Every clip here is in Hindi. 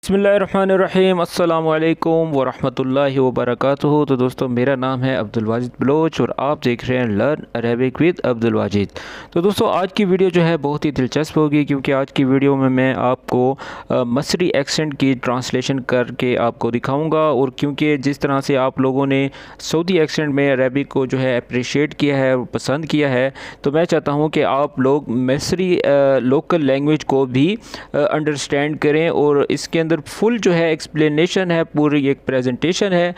बिस्मिल्लाहिर्रहमानिर्रहीम अस्सलामु अलैकुम वरहमतुल्लाहि वबरकातुहू। तो दोस्तों, मेरा नाम है अब्दुल वाजिद बलोच और आप देख रहे हैं learn Arabic with Abdul Wajid. तो दोस्तों, आज की वीडियो जो है बहुत ही दिलचस्प होगी, क्योंकि आज की वीडियो में मैं आपको मसरी एक्सेंट की ट्रांसलेशन करके आपको दिखाऊंगा। और क्योंकि जिस तरह से आप लोगों ने सऊदी एक्सेंट में अरेबिक को जो है अप्रिशिएट किया है और पसंद किया है, तो मैं चाहता हूँ कि आप लोग मसरी लोकल लैंग्वेज को भी अंडरस्टैंड करें और इसके अंदर फुल जो है एक्सप्लेनेशन है, पूरी एक प्रेजेंटेशन है,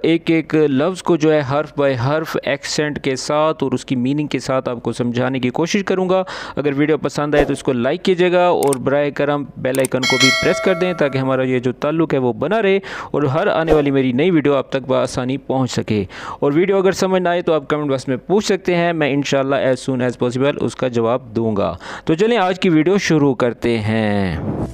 एक एक लफ्ज़ को जो है हर्फ बाय हर्फ एक्सेंट के साथ और उसकी मीनिंग के साथ आपको समझाने की कोशिश करूंगा। अगर वीडियो पसंद आए तो इसको लाइक कीजिएगा और बराए करम बेल आइकन को भी प्रेस कर दें, ताकि हमारा ये जो ताल्लुक़ है वो बना रहे और हर आने वाली मेरी नई वीडियो आप तक बआसानी पहुँच सके। और वीडियो अगर समझ ना आए तो आप कमेंट बॉक्स में पूछ सकते हैं, मैं इंशाल्लाह एज़ सून एज़ पॉसिबल उसका जवाब दूँगा। तो चलें आज की वीडियो शुरू करते हैं।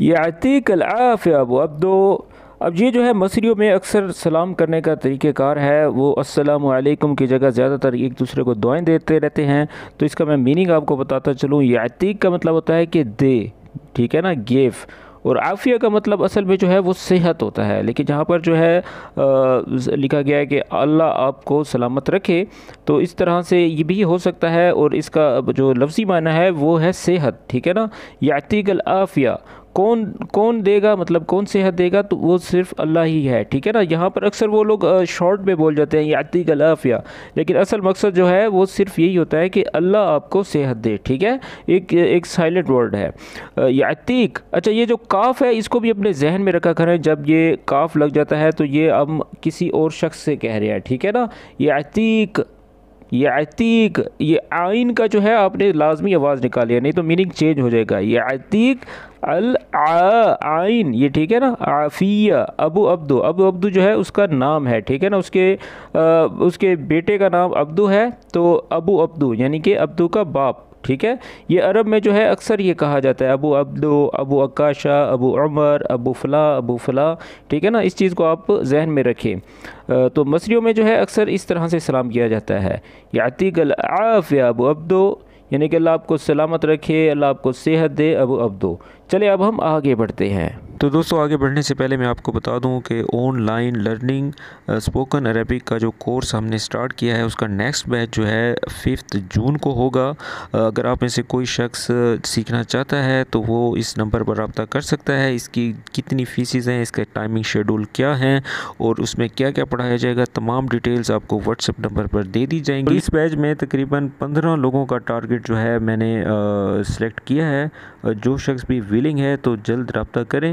यातीक अल-आफ़िया अबू अब्दो। अब ये जो है मसरियों में अक्सर सलाम करने का तरीक़ेकार है, वो अस्सलामु अलैकुम की जगह ज़्यादातर एक दूसरे को दुआएं देते रहते हैं। तो इसका मैं मीनिंग आपको बताता चलूँ। यातीक का मतलब होता है कि दे, ठीक है ना, गिव। और आफ़िया का मतलब असल में जो है वो सेहत होता है, लेकिन जहाँ पर जो है लिखा गया है कि अल्लाह आपको सलामत रखे, तो इस तरह से ये भी हो सकता है। और इसका जो लफ्ज़ी माना है वो है सेहत, ठीक है ना। यातीकल आफ़िया, कौन कौन देगा, मतलब कौन सेहत देगा, तो वो सिर्फ अल्लाह ही है, ठीक है ना। यहाँ पर अक्सर वो लोग शॉर्ट में बोल जाते हैं यातीकल आफ़िया, लेकिन असल मकसद जो है वो सिर्फ यही होता है कि अल्लाह आपको सेहत दे, ठीक है। एक साइलेंट वर्ड है यातीक। अच्छा, ये जो काफ है इसको भी अपने जहन में रखा करें, जब ये काफ लग जाता है तो ये हम किसी और शख्स से कह रहे हैं, ठीक है ना। यातीक, यातीक, ये आइन का जो है आपने लाजमी आवाज़ निकाली है, नहीं तो मीनिंग चेंज हो जाएगा। यातीक अल आइन, ये ठीक है ना। आफ़िया अबू अब्दू, अबू अब्दू जो है उसका नाम है, ठीक है ना। उसके बेटे का नाम अब्दू है, तो अबू अब्दू यानी कि अब्दू का बाप, ठीक है। ये अरब में जो है अक्सर ये कहा जाता है अबू अब्दू, अबू अक्काशा, अबू उमर, अबू फ़ला, ठीक है ना। इस चीज़ को आप जहन में रखें। तो मसरियों में जो है अक्सर इस तरह से सलाम किया जाता है, यातीकल आफ़िया अबू अब्दू, यानी कि अल्लाह आपको सलामत रखे, अल्लाह आपको सेहत दे अबू अब्दू। चलिए अब हम आगे बढ़ते हैं। तो दोस्तों, आगे बढ़ने से पहले मैं आपको बता दूं कि ऑनलाइन लर्निंग स्पोकन अरेबिक का जो कोर्स हमने स्टार्ट किया है उसका नेक्स्ट बैच जो है 5 जून को होगा। अगर आप में से कोई शख्स सीखना चाहता है तो वो इस नंबर पर रब्ता कर सकता है। इसकी कितनी फ़ीसेस हैं, इसका टाइमिंग शेड्यूल क्या है और उसमें क्या क्या पढ़ाया जाएगा, तमाम डिटेल्स आपको व्हाट्सएप नंबर पर दे दी जाएंगी। इस बैच में तकरीबन 15 लोगों का टारगेट जो है मैंने सिलेक्ट किया है। जो शख्स भी विलिंग है तो जल्द रब्ता करें।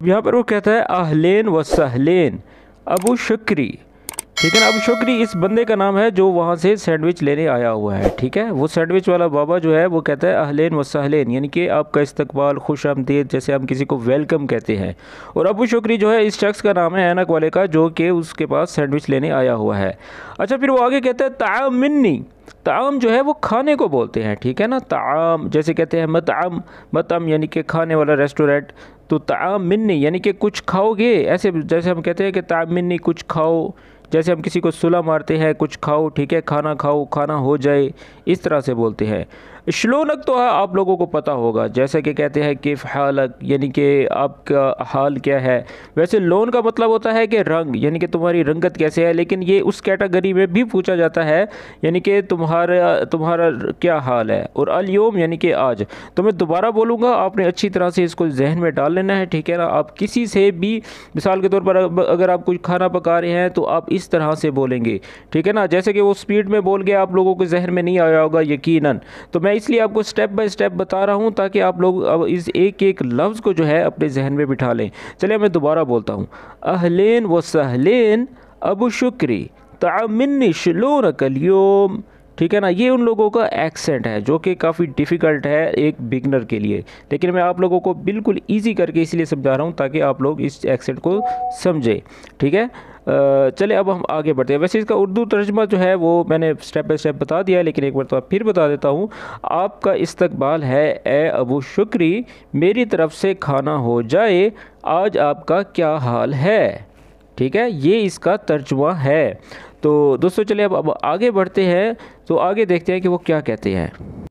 यहाँ पर वो कहता है अहलेन व सहलेन अबू शुक्री, ठीक है ना। अबू शुक्री इस बंदे का नाम है जो वहाँ से सैंडविच लेने आया हुआ है, ठीक है। वो सैंडविच वाला बाबा जो है वो कहता है अहलेन व सहलेन, यानी कि आपका इस्तकबाल, खुश आमदीद, जैसे हम किसी को वेलकम कहते हैं। और अबू शुक्री जो है इस शख्स का नाम है, ऐनक वाले का, जो कि उसके पास सैंडविच लेने आया हुआ है। अच्छा, फिर वो आगे कहता है ताम मिन्नी। ताम जो है वो खाने को बोलते हैं, ठीक है ना। ताम जैसे कहते हैं मतअम, मतअम यानी कि खाने वाला रेस्टोरेंट। तो ताम मिन्नी यानी कि कुछ खाओगे, ऐसे जैसे हम कहते हैं कि ताम मिन्नी कुछ खाओ, जैसे हम किसी को सुला मारते हैं कुछ खाओ, ठीक है, खाना खाओ, खाना हो जाए, इस तरह से बोलते हैं। शलोनक तो आप लोगों को पता होगा, जैसे कि कहते हैं किफ़ हालक, यानी कि आपका हाल क्या है। वैसे लोन का मतलब होता है कि रंग, यानी कि तुम्हारी रंगत कैसे है, लेकिन ये उस कैटेगरी में भी पूछा जाता है, यानी कि तुम्हारा क्या हाल है। और अलयोम यानी कि आज। तो मैं दोबारा बोलूँगा, आपने अच्छी तरह से इसको जहन में डाल लेना है, ठीक है ना। आप किसी से भी, मिसाल के तौर पर अगर आप कुछ खाना पका रहे हैं तो आप इस तरह से बोलेंगे, ठीक है ना। जैसे कि वो स्पीड में बोल गया, आप लोगों को जहन में नहीं आया होगा यकीनन, तो मैं इसलिए आपको स्टेप बाय स्टेप बता रहा हूं ताकि आप लोग अब इस एक एक लफ्ज़ को जो है अपने जहन में बिठा लें। चलिए मैं दोबारा बोलता हूं। अहलेन व सहलेन अबू शुक्री तामिन्नी शलूनक अल-यौम ठीक है ना। ये उन लोगों का एक्सेंट है जो कि काफ़ी डिफ़िकल्ट है एक बिगनर के लिए, लेकिन मैं आप लोगों को बिल्कुल ईजी करके इसलिए समझा रहा हूँ ताकि आप लोग इस एक्सेंट को समझें, ठीक है। चले अब हम आगे बढ़ते हैं। वैसे इसका उर्दू तर्जमा जो है वो मैंने स्टेप बाय स्टेप बता दिया है, लेकिन एक बार तो फिर बता देता हूँ। आपका इस्तकबाल है ए अबू शुक्री, मेरी तरफ से खाना हो जाए, आज आपका क्या हाल है, ठीक है। ये इसका तर्जुमा है। तो दोस्तों चलिए अब आगे बढ़ते हैं, तो आगे देखते हैं कि वो क्या कहते हैं।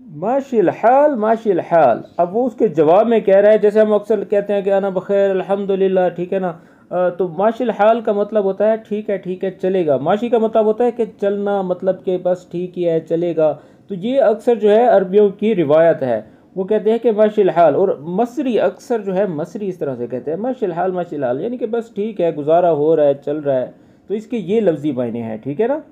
माशिल हाल माशिल हाल। अब वो उसके जवाब में कह रहा है, जैसे हम अक्सर कहते हैं कि अना बखैर अल्हम्दुलिल्लाह, ठीक है ना। तो माशिल हाल का मतलब होता है ठीक है चलेगा। माशी का मतलब होता है कि चलना, मतलब कि बस ठीक ही है चलेगा। तो ये अक्सर जो है अरबियों की रिवायत है, वो कहते हैं कि माशिल हाल। और मसरी अक्सर जो है मसरी इस तरह से कहते हैं माशिल हाल, यानी कि बस ठीक है, गुजारा हो रहा है, चल रहा है। तो इसके ये लफ्ज़ी मायने हैं, ठीक है ना।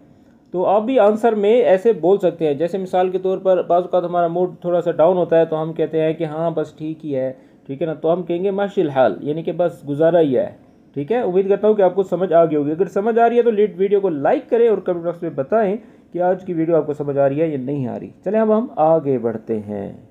तो आप भी आंसर में ऐसे बोल सकते हैं, जैसे मिसाल के तौर पर बाज़ औक़ात हमारा मूड थोड़ा सा डाउन होता है तो हम कहते हैं कि हाँ बस ठीक ही है, ठीक है ना। तो हम कहेंगे माशिल हाल, यानी कि बस गुजारा ही है, ठीक है। उम्मीद करता हूँ कि आपको समझ आ गई होगी। अगर समझ आ रही है तो वीडियो को लाइक करें और कमेंट बॉक्स में बताएं कि आज की वीडियो आपको समझ आ रही है या नहीं आ रही। चलें अब हम आगे बढ़ते हैं।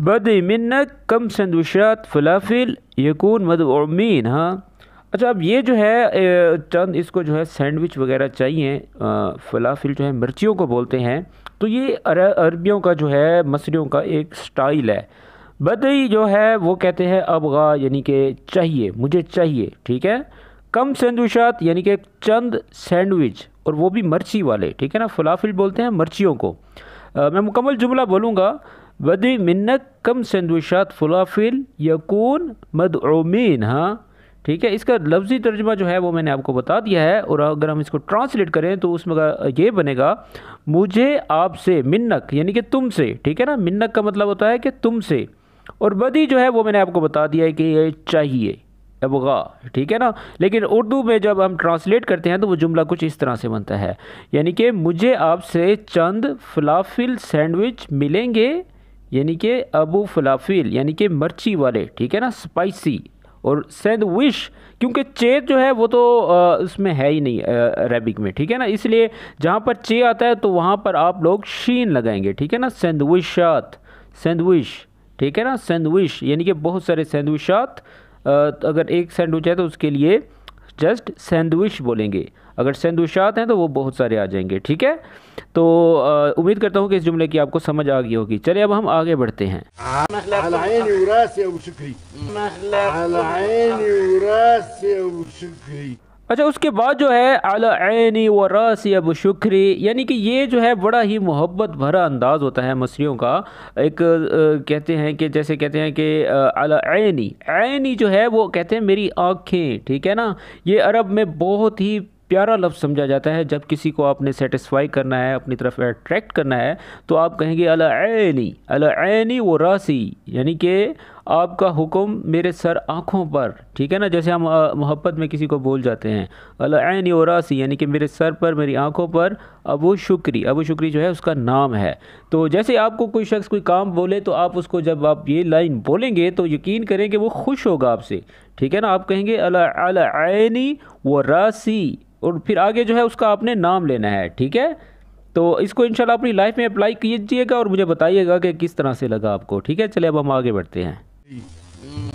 बदी मिन्नक कम संदुशात फलाफिल यकून मदऊमीन। हाँ अच्छा, अब ये जो है चंद इसको जो है सैंडविच वगैरह चाहिए। फलाफिल जो है मिर्चियों को बोलते हैं। तो ये अरबियों का जो है मसरियों का एक स्टाइल है। बदई जो है वो कहते हैं अबगा, यानी कि चाहिए, मुझे चाहिए, ठीक है। कम सैंडविचात यानी कि चंद सैंडविच, और वो भी मिर्ची वाले, ठीक है ना। फलाफिल बोलते हैं मिर्चियों को। मैं मुकम्मल जुमला बोलूँगा। बदी मिन्नक कम सैंडविचात फलाफिल यकून मदऊमीन। हाँ ठीक है, इसका लफ्ज़ी तर्जुमा जो है वो मैंने आपको बता दिया है। और अगर हम इसको ट्रांसलेट करें तो उसमें ये बनेगा, मुझे आपसे, मिन्नक यानी कि तुमसे, ठीक है ना। मिन्नक का मतलब होता है कि तुमसे, और बदी जो है वो मैंने आपको बता दिया है कि ये चाहिए, अबगा, ठीक है ना। लेकिन उर्दू में जब हम ट्रांसलेट करते हैं तो वो जुमला कुछ इस तरह से बनता है, यानी कि मुझे आपसे चंद फलाफिल सैंडविच मिलेंगे, यानी कि अबू फलाफिल यानी कि मिर्ची वाले, ठीक है ना, स्पाइसी। और सैंडविच, क्योंकि चे जो है वो तो उसमें है ही नहीं अरबिक में, ठीक है ना। इसलिए जहाँ पर चे आता है तो वहाँ पर आप लोग शीन लगाएंगे, ठीक है ना। सैंडविचात, सैंडविच, ठीक है ना। सैंडविच यानी कि बहुत सारे सैंडविचात। अगर एक सैंडविच है तो उसके लिए जस्ट सैंडविच बोलेंगे। अगर सैंडविचात हैं तो वो बहुत सारे आ जाएंगे, ठीक है। तो उम्मीद करता हूँ कि इस जुमले की आपको समझ आ गई होगी। चलिए अब हम आगे बढ़ते हैं। अच्छा, उसके बाद जो है अला ऐनी व रासी अबू शुक्री, यानी कि ये जो है बड़ा ही मोहब्बत भरा अंदाज़ होता है मसरियों का। एक कहते हैं कि, जैसे कहते हैं कि अला ऐनी, ऐनी जो है वो कहते हैं मेरी आँखें, ठीक है ना। ये अरब में बहुत ही प्यारा लफ्ज़ समझा जाता है। जब किसी को आपने सेटिस्फाई करना है, अपनी तरफ अट्रैक्ट करना है, तो आप कहेंगे अला ऐनी व रासी, यानी कि आपका हुक्म मेरे सर आँखों पर, ठीक है ना। जैसे हम मोहब्बत में किसी को बोल जाते हैं अला ऐनी व रासी, यानी कि मेरे सर पर, मेरी आँखों पर अबू शुक्री। अबू शुक्री जो है उसका नाम है। तो जैसे आपको कोई शख्स कोई काम बोले तो आप उसको, जब आप ये लाइन बोलेंगे तो यकीन करें कि वो खुश होगा आपसे, ठीक है ना। आप कहेंगे अला ऐनी व रासी, और फिर आगे जो है उसका आपने नाम लेना है, ठीक है। तो इसको इंशाल्लाह अपनी लाइफ में अप्लाई कीजिएगा और मुझे बताइएगा कि किस तरह से लगा आपको, ठीक है। चलिए अब हम आगे बढ़ते हैं।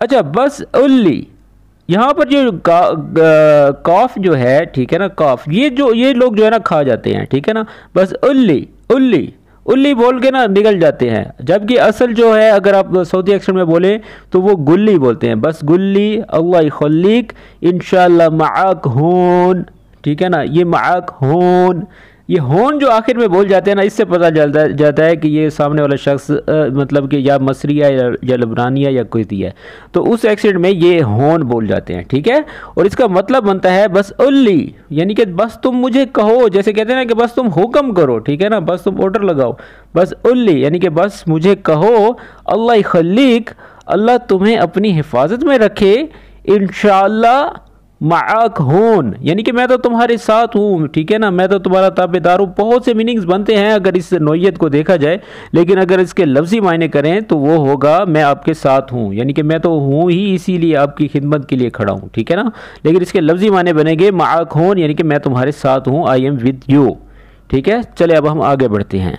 अच्छा, बस उल्ली, यहाँ पर जो कॉफ जो है, ठीक है ना, कॉफ, ये लोग जो है ना खा जाते हैं, ठीक है ना। बस उल्ली उल्ली उल्ली बोल के ना निकल जाते हैं, जबकि असल जो है अगर आप सऊदी एक्सेंट में बोले तो वो गुल्ली बोलते हैं। बस गुल्ली, अल्लाह खलीक, इंशाल्लाह माक होन, ठीक है ना। ये माक होन, ये होन जो आखिर में बोल जाते हैं ना, इससे पता जाता है कि ये सामने वाला शख्स मतलब कि या मसरी है या लबनानी है या कुवैती है। तो उस एक्सेंट में ये होन बोल जाते हैं, ठीक है। और इसका मतलब बनता है बस उल्ली, यानी कि बस तुम मुझे कहो, जैसे कहते हैं ना कि बस तुम हुक्म करो, ठीक है ना, बस तुम ऑर्डर लगाओ। बस उल्ली यानी कि बस मुझे कहो, अल्लाह खलीक, अल्लाह तुम्हें अपनी हिफाजत में रखे, इंशाअल्लाह माक होन, यानी कि मैं तो तुम्हारे साथ हूँ, ठीक है ना, मैं तो तुम्हारा ताबेदार हूँ। बहुत से मीनिंग्स बनते हैं अगर इस नोयत को देखा जाए, लेकिन अगर इसके लफ्ज़ी मायने करें तो वो होगा मैं आपके साथ हूँ, यानी कि मैं तो हूँ ही इसीलिए आपकी खिदमत के लिए खड़ा हूँ, ठीक है ना। लेकिन इसके लफ्ज़ी मायने बनेंगे माक होन, यानी कि मैं तुम्हारे साथ हूँ, आई एम विद यू, ठीक है। चले अब हम आगे बढ़ते हैं।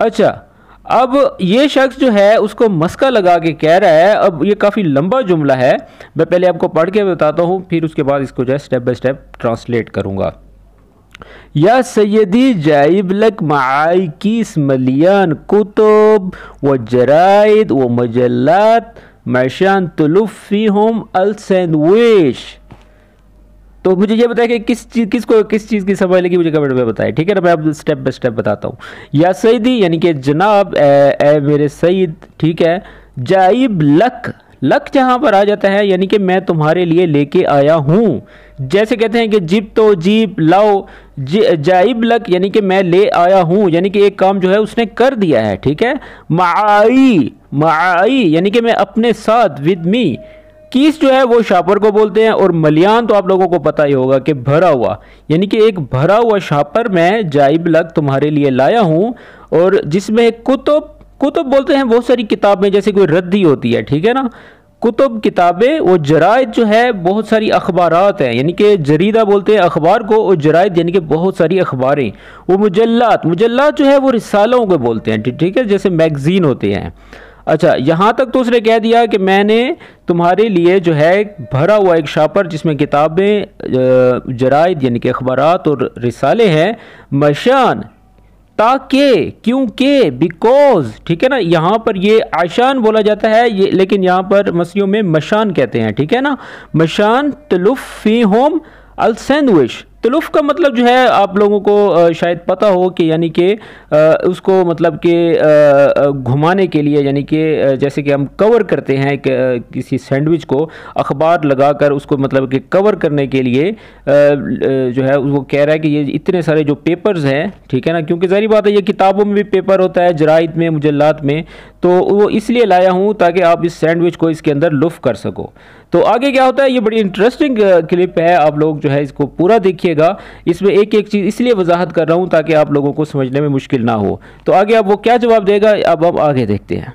अच्छा, अब ये शख्स जो है उसको मस्का लगा के कह रहा है। अब ये काफ़ी लंबा जुमला है, मैं पहले आपको पढ़ के बताता हूँ, फिर उसके बाद इसको जो है स्टेप बाय स्टेप ट्रांसलेट करूँगा। या सैयदी जाइब लक माई किस मलियान कुतुब व जराइद व मजल्लात मैशान तुलुफ़ी हम अल सैंडविच। तो मुझे ये बताया कि किस चीज़ की समझ लगी, मुझे कमेंट में बताएं, ठीक है ना। मैं अब स्टेप बाय स्टेप बताता हूँ। या सईदी यानी कि जनाब, ए मेरे सईद, ठीक है। जाइब लक, लक जहाँ पर आ जाता है यानी कि मैं तुम्हारे लिए लेके आया हूँ। जैसे कहते हैं कि जिब तो जीप लाओ, जाइब लक यानी कि मैं ले आया हूँ, यानी कि एक काम जो है उसने कर दिया है, ठीक है। माई, माई यानी कि मैं अपने साथ, विद मी। कीस जो है वो शापर को बोलते हैं, और मलियान तो आप लोगों को पता ही होगा कि भरा हुआ, यानी कि एक भरा हुआ शापर मैं जाइब लक तुम्हारे लिए लाया हूँ। और जिसमें कुतुब, कुतुब बोलते हैं बहुत सारी किताबें, जैसे कोई रद्दी होती है, ठीक है ना, कुतुब किताबें। वो जराइद जो है बहुत सारी अखबारात हैं, यानी कि जरीदा बोलते हैं अखबार को, और जराइद यानी कि बहुत सारी अखबारें। वो मुजल्लात, मुजल्लात जो है वो रिसालों को बोलते हैं, ठीक है, जैसे मैगज़ीन होते हैं। अच्छा, यहाँ तक तो उसने कह दिया कि मैंने तुम्हारे लिए जो है भरा हुआ एक शापर जिसमें किताबें, जराइद यानी कि अखबारात और रिसाले हैं। मशान ताकि, क्योंकि, बिकॉज, ठीक है ना। यहाँ पर ये आशान बोला जाता है ये, लेकिन यहाँ पर मसीहों में मशान कहते हैं, ठीक है ना। मशान तलुफ़ी होम अल सैंडविच। तलुफ़ का मतलब जो है आप लोगों को शायद पता हो कि यानी कि उसको मतलब कि घुमाने के लिए, यानी कि जैसे कि हम कवर करते हैं किसी सैंडविच को अखबार लगाकर, उसको मतलब कि कवर करने के लिए जो है वो कह रहा है कि ये इतने सारे जो पेपर्स हैं, ठीक है ना, क्योंकि ज़ाहिर बात है ये किताबों में भी पेपर होता है, जराइद में, मुजल्लात में, तो वो इसलिए लाया हूँ ताकि आप इस सैंडविच को इसके अंदर लुफ़ कर सको। तो आगे क्या होता है, ये बड़ी इंटरेस्टिंग क्लिप है, आप लोग जो है इसको पूरा देखिएगा। इसमें एक एक चीज़ इसलिए वजाहत कर रहा हूँ ताकि आप लोगों को समझने में मुश्किल ना हो। तो आगे अब वो क्या जवाब देगा, अब हम आगे देखते हैं।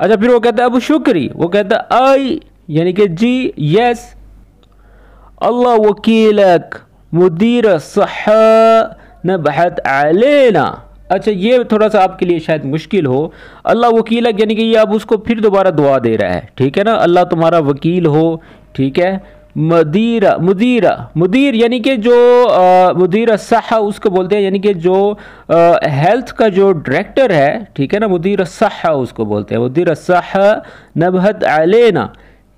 अच्छा, फिर वो कहता है अबू शुक्री, वो कहता है आई यानी कि जी, यस। अल्लाह वकीलक मुदीर सहा नबहत अलैना। अच्छा, ये थोड़ा सा आपके लिए शायद मुश्किल हो। अल्लाह वकीलक यानी कि ये अब उसको फिर दोबारा दुआ दे रहा है, ठीक है ना। अल्लाह तुम्हारा वकील हो, ठीक है। मुदीरा, मुदीरा, मुदीर यानी कि जो मुदीर सहा उसको बोलते हैं, यानी कि जो हेल्थ का जो डायरेक्टर है, ठीक है ना, मुदीर सहा उसको बोलते हैं। मुदीर सहा नबहत अलैना,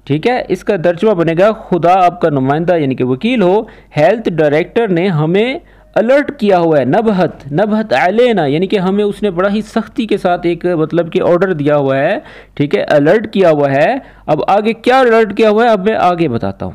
ठीक है। इसका तर्जुमा बनेगा खुदा आपका नुमाइंदा यानी कि वकील हो, हेल्थ डायरेक्टर ने हमें अलर्ट किया हुआ है। नबहत, नबहत अलैना यानी कि हमें उसने बड़ा ही सख्ती के साथ एक मतलब कि ऑर्डर दिया हुआ है, ठीक है, अलर्ट किया हुआ है। अब आगे क्या अलर्ट किया हुआ है अब मैं आगे बताता हूँ।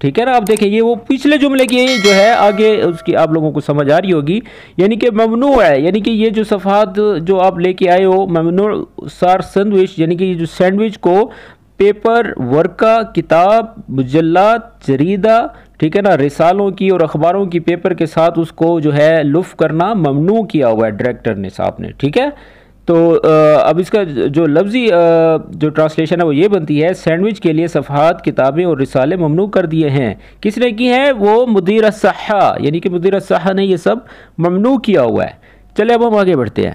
ठीक है ना। आप देखिए ये वो पिछले जुमले की जो है आगे उसकी आप लोगों को समझ आ रही होगी, यानी कि ममनू है, यानी कि ये जो सफ़ात जो आप लेके आए हो, ममनू सार सैंडविच यानी कि ये जो सैंडविच को पेपर, वर्का, किताब, मुजल्लात, जरीदा, ठीक है ना, रिसालों की और अखबारों की पेपर के साथ उसको जो है लुफ़ करना ममनू किया हुआ है डायरेक्टर ने, साहब ने, ठीक है। तो अब इसका जो लफ्ज़ी जो ट्रांसलेशन है वो ये बनती है, सैंडविच के लिए सफ़हात, किताबें और रिसाले ममनू कर दिए हैं। किसने की है? वो मुदीर अस्सहा, यानी कि मुदीर अस्सहा ने ये सब ममनू किया हुआ है। चले अब हम आगे बढ़ते हैं।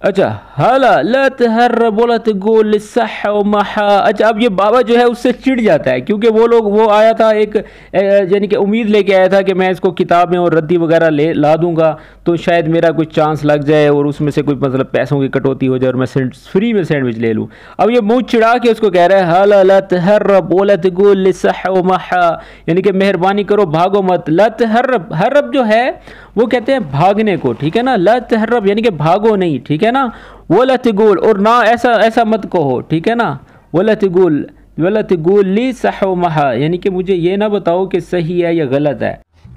अच्छा, हाला ला तहर्रब वला तक़ूल लिस्सह व महा। अच्छा, अब ये बाबा जो है उससे चिढ़ जाता है, क्योंकि वो आया था एक यानी कि उम्मीद लेके आया था कि मैं इसको किताबें और रद्दी वगैरह ला दूंगा तो शायद मेरा कोई चांस लग जाए और उसमें से कोई मतलब पैसों की कटौती हो जाए और मैं फ्री में सैंडविच ले लूँ। अब ये मुँह चिढ़ा के उसको कह रहा है हाला ला तहर्रब वला तक़ूल लिस्सह व महा, यानी कि मेहरबानी करो भागो मत। ला तहर्रब, हर्रब जो है वो कहते हैं भागने को, ठीक है ना। ला तहर्रब यानी कि भागो नहीं, ठीक है ना। वला तक़ूल, और ना ऐसा मत कहो, ठीक है ना। वला तक़ूल ली सह व महा, यानी कि मुझे ये ना बताओ कि सही है या गलत है।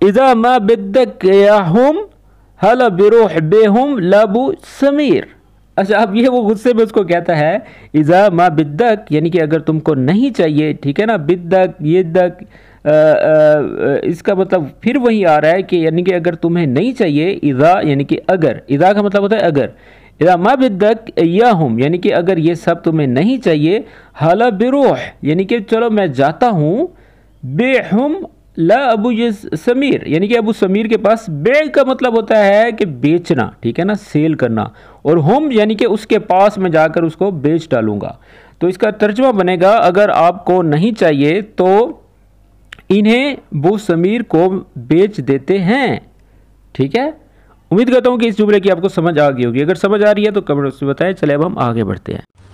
इज़ा मा बिद्दक याहुम हला बिरूह बेहुम लाबू समीर। अच्छा, अब ये वो गुस्से में उसको कहता है इज़ा मा बिद्दक, यानी कि अगर तुमको नहीं चाहिए, ठीक है ना। बिद्दक ये दक इसका मतलब फिर वही आ रहा है कि यानी कि अगर तुम्हें नहीं चाहिए, इज़ा यानी कि अगर, इज़ा का मतलब होता है अगर। इज़ा मा बिद्दक याहुम यानी कि अगर ये सब तुम्हें नहीं चाहिए, हाला बिरूह यानी कि चलो मैं जाता हूँ, बेहुम ला अबू समीर यानी कि अबू समीर के पास। बे का मतलब होता है कि बेचना, ठीक है ना, सेल करना, और हम यानी कि उसके पास में जाकर उसको बेच डालूंगा। तो इसका तर्जुमा बनेगा अगर आपको नहीं चाहिए तो इन्हें अबू समीर को बेच देते हैं, ठीक है। उम्मीद करता हूँ कि इस जुमले की आपको समझ आ गई होगी। अगर समझ आ रही है तो कमेंट में बताएं। चले अब हम आगे बढ़ते हैं।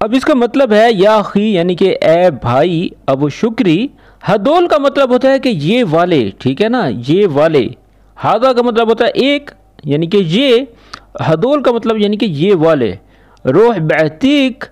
अब इसका मतलब है या अखी यानी कि ए भाई अबू शुक्री। हदोल का मतलब होता है कि ये वाले, ठीक है ना, ये वाले। हादा का मतलब होता है एक, यानी कि ये। हदोल का मतलब यानी कि ये वाले। रोह बैतीक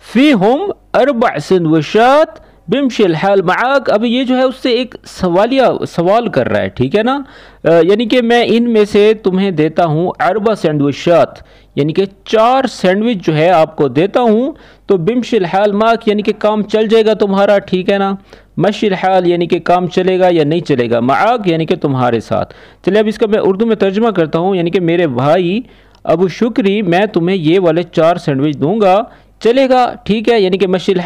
फ़ीहुम 4 सैंडविचात बिमशिल हाल माक। अब ये जो है उससे एक सवाल कर रहा है, ठीक है ना। यानी कि मैं इनमें से तुम्हें देता हूँ 4 सैंडविचात, यानी कि 4 सैंडविच जो है आपको देता हूँ, तो बिमशिल हाल माक यानी कि काम चल जाएगा तुम्हारा, ठीक है ना। मशिल हाल यानी कि काम चलेगा या नहीं चलेगा, माक यानी कि तुम्हारे साथ। चलिए अब इसका मैं उर्दू में तर्जुमा करता हूँ, यानी कि मेरे भाई अबू शुक्री मैं तुम्हें ये वाले 4 सैंडविच दूंगा, चलेगा, ठीक है। यानी कि मशिल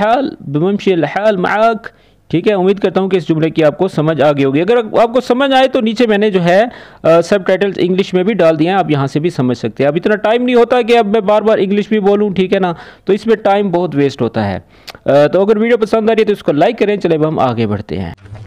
हाल माक, ठीक है। उम्मीद करता हूँ कि इस जुमले की आपको समझ आ गई होगी। अगर आपको समझ आए तो नीचे मैंने जो है सब टाइटल्स इंग्लिश में भी डाल दिए हैं, आप यहाँ से भी समझ सकते हैं। अब इतना टाइम नहीं होता कि अब मैं बार बार इंग्लिश भी बोलूँ, ठीक है ना, तो इसमें टाइम बहुत वेस्ट होता है। तो अगर वीडियो पसंद आ रही है तो इसको लाइक करें। चले अब हम आगे बढ़ते हैं।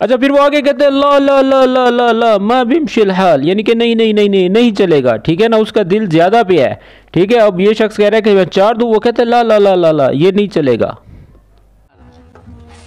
अच्छा, फिर वो आगे कहते हैं ला ला ला ला ला ला मा बिमशिल हाल, यानी कि नहीं नहीं नहीं नहीं नहीं चलेगा, ठीक है ना। उसका दिल ज़्यादा पे है, ठीक है। अब ये शख्स कह रहा है कि मैं 4 दूँ, वो कहते हैं ला ला ला ला ला ये नहीं चलेगा।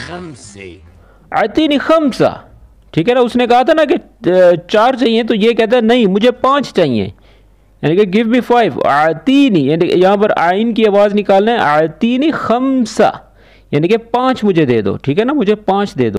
5 आतीनी खमसा, ठीक है ना। उसने कहा था ना कि 4 चाहिए, तो ये कहता है नहीं मुझे 5 चाहिए, यानी कि गिव मी 5। आतीनी यानी कि यहाँ पर आइन की आवाज़ निकालना है, आतीनी खमसा यानी कि 5 मुझे दे दो, ठीक है ना, मुझे 5 दे दो।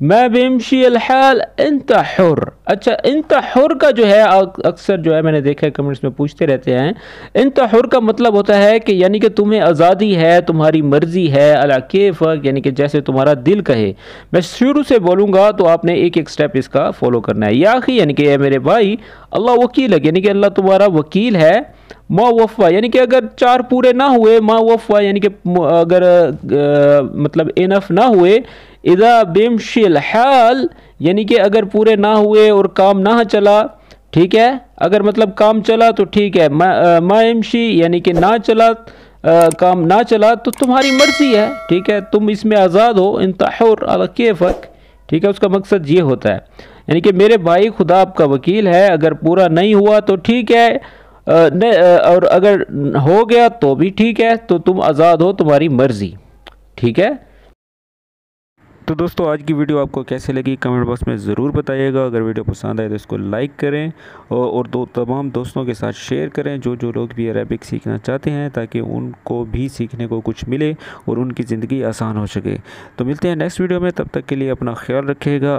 मैं बेमशी अलहाल इंत हुर। अच्छा, इंत हुर का जो है अक्सर जो है मैंने देखा है कमेंट्स में पूछते रहते हैं, इंत हुर का मतलब होता है कि यानी कि तुम्हें आज़ादी है, तुम्हारी मर्ज़ी है, अला केफ़क, यानी कि जैसे तुम्हारा दिल कहे। मैं शुरू से बोलूँगा तो आपने एक एक स्टेप इसका फॉलो करना है। या अखी, यानी कि मेरे भाई, अल्लाह वकील है, यानी कि अल्लाह तुम्हारा वकील है। मा वफ़ा, यानी कि अगर 4 पूरे ना हुए, मा वफ़ा यानी कि अगर मतलब इनफ ना हुए, इदा बेमशिल हाल, यानी कि अगर पूरे ना हुए और काम ना चला, ठीक है, अगर मतलब काम चला तो ठीक है, मायमशी यानी कि ना चला, काम ना चला तो तुम्हारी मर्जी है, ठीक है, तुम इसमें आज़ाद हो, इंतहुर अला केफक, ठीक है। उसका मकसद ये होता है, यानी कि मेरे भाई खुदा आपका वकील है, अगर पूरा नहीं हुआ तो ठीक है, और अगर हो गया तो भी ठीक है, तो तुम आज़ाद हो, तुम्हारी मर्ज़ी, ठीक है। तो दोस्तों, आज की वीडियो आपको कैसे लगी कमेंट बॉक्स में ज़रूर बताइएगा। अगर वीडियो पसंद आए तो इसको लाइक करें और तमाम दोस्तों के साथ शेयर करें जो लोग भी अरबिक सीखना चाहते हैं, ताकि उनको भी सीखने को कुछ मिले और उनकी ज़िंदगी आसान हो सके। तो मिलते हैं नेक्स्ट वीडियो में, तब तक के लिए अपना ख्याल रखिएगा।